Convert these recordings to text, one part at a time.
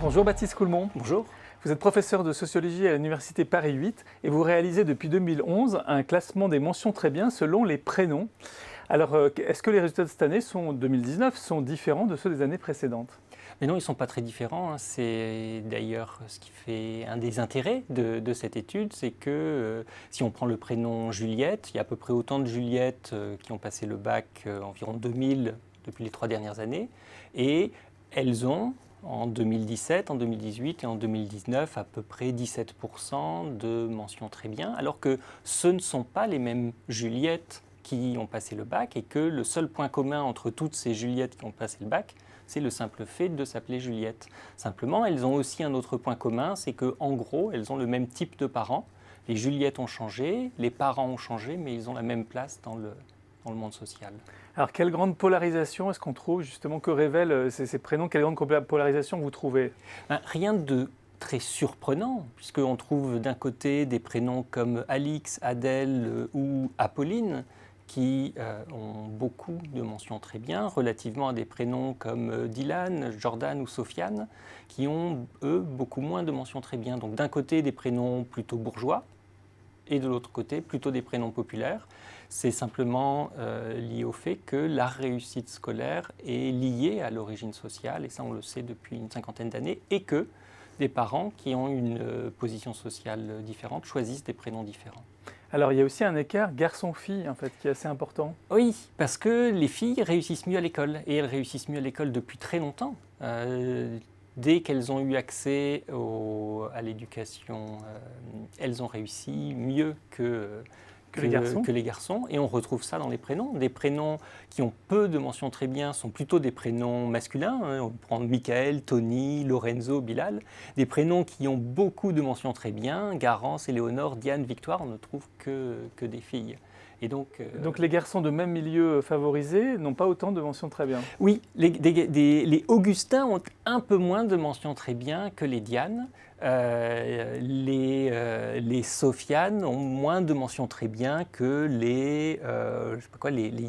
Bonjour Baptiste Coulmont. Bonjour. Vous êtes professeur de sociologie à l'Université Paris 8 et vous réalisez depuis 2011 un classement des mentions très bien selon les prénoms. Alors, est-ce que les résultats de cette année, 2019, sont différents de ceux des années précédentes ? Mais non, ils ne sont pas très différents. C'est d'ailleurs ce qui fait un des intérêts de cette étude, c'est que si on prend le prénom Juliette, il y a à peu près autant de Juliettes qui ont passé le bac, environ 2000 depuis les 3 dernières années, et elles ont, en 2017, en 2018 et en 2019, à peu près 17% de mentions très bien, alors que ce ne sont pas les mêmes Juliettes qui ont passé le bac et que le seul point commun entre toutes ces Juliettes qui ont passé le bac, c'est le simple fait de s'appeler Juliette. Simplement, elles ont aussi un autre point commun, c'est qu'en gros, elles ont le même type de parents. Les Juliettes ont changé, les parents ont changé, mais ils ont la même place dans le monde social. Alors, quelle grande polarisation est-ce qu'on trouve justement, que révèlent ces prénoms? Quelle grande polarisation vous trouvez? Rien de très surprenant, puisqu'on trouve d'un côté des prénoms comme Alix, Adèle ou Apolline, qui ont beaucoup de mentions très bien, relativement à des prénoms comme Dylan, Jordan ou Sofiane, qui ont, eux, beaucoup moins de mentions très bien. Donc d'un côté, des prénoms plutôt bourgeois, et de l'autre côté, plutôt des prénoms populaires. C'est simplement lié au fait que la réussite scolaire est liée à l'origine sociale, et ça on le sait depuis une cinquantaine d'années, et que des parents qui ont une position sociale différente choisissent des prénoms différents. Alors, il y a aussi un écart garçon-fille, en fait, qui est assez important. Oui, parce que les filles réussissent mieux à l'école, et elles réussissent mieux à l'école depuis très longtemps. Dès qu'elles ont eu accès à l'éducation, elles ont réussi mieux que les garçons. Et on retrouve ça dans les prénoms. Des prénoms qui ont peu de mentions très bien sont plutôt des prénoms masculins. On prend Michael, Tony, Lorenzo, Bilal. Des prénoms qui ont beaucoup de mentions très bien, Garance, Éléonore, Diane, Victoire, on ne trouve que des filles. Et donc les garçons de même milieu favorisé n'ont pas autant de mentions très bien. Oui, les Augustins ont un peu moins de mentions très bien que les Diane. Les Sofiane ont moins de mentions très bien que les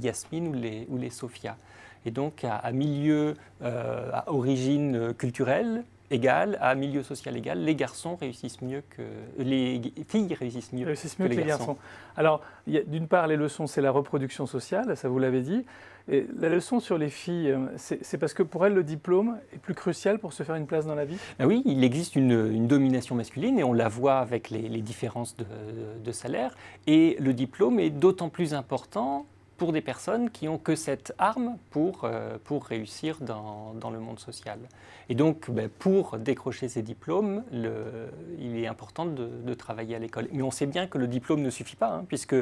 Yasmine ou les Sophia. Et donc à milieu, à origine culturelle égale, à milieu social égal, les garçons réussissent mieux que les filles réussissent mieux que les garçons. Alors, d'une part, les leçons, c'est la reproduction sociale, ça vous l'avez dit. Et la leçon sur les filles, c'est parce que pour elles, le diplôme est plus crucial pour se faire une place dans la vie? Ben oui, il existe une domination masculine et on la voit avec les différences de salaire. Et le diplôme est d'autant plus important pour des personnes qui n'ont que cette arme pour réussir dans le monde social. Et donc, pour décrocher ces diplômes, il est important de travailler à l'école. Mais on sait bien que le diplôme ne suffit pas, puisque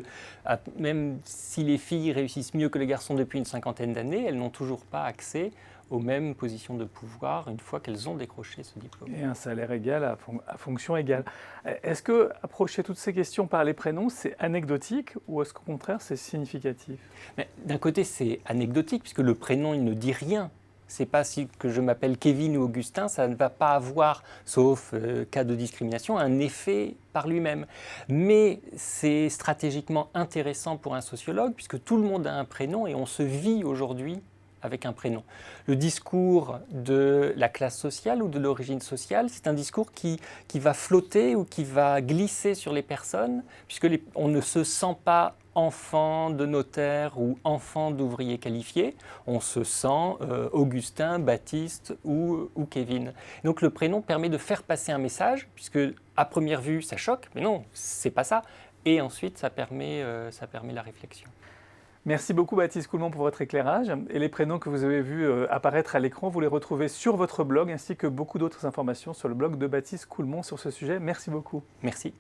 même si les filles réussissent mieux que les garçons depuis une cinquantaine d'années, elles n'ont toujours pas accès aux mêmes positions de pouvoir une fois qu'elles ont décroché ce diplôme. Et un salaire égal à fonction égale. Est-ce que approcher toutes ces questions par les prénoms, c'est anecdotique ou est-ce qu'au contraire, c'est significatif? D'un côté, c'est anecdotique puisque le prénom, il ne dit rien. C'est pas si que je m'appelle Kevin ou Augustin, ça ne va pas avoir, sauf cas de discrimination, un effet par lui-même. Mais c'est stratégiquement intéressant pour un sociologue puisque tout le monde a un prénom et on se vit aujourd'hui avec un prénom. Le discours de la classe sociale ou de l'origine sociale, c'est un discours qui va flotter ou qui va glisser sur les personnes, puisque on ne se sent pas enfant de notaire ou enfant d'ouvrier qualifié, on se sent Augustin, Baptiste ou Kevin. Donc le prénom permet de faire passer un message, puisque à première vue ça choque, mais non, c'est pas ça. Et ensuite ça permet la réflexion. Merci beaucoup Baptiste Coulmont pour votre éclairage. Et les prénoms que vous avez vus apparaître à l'écran, vous les retrouvez sur votre blog ainsi que beaucoup d'autres informations sur le blog de Baptiste Coulmont sur ce sujet. Merci beaucoup. Merci.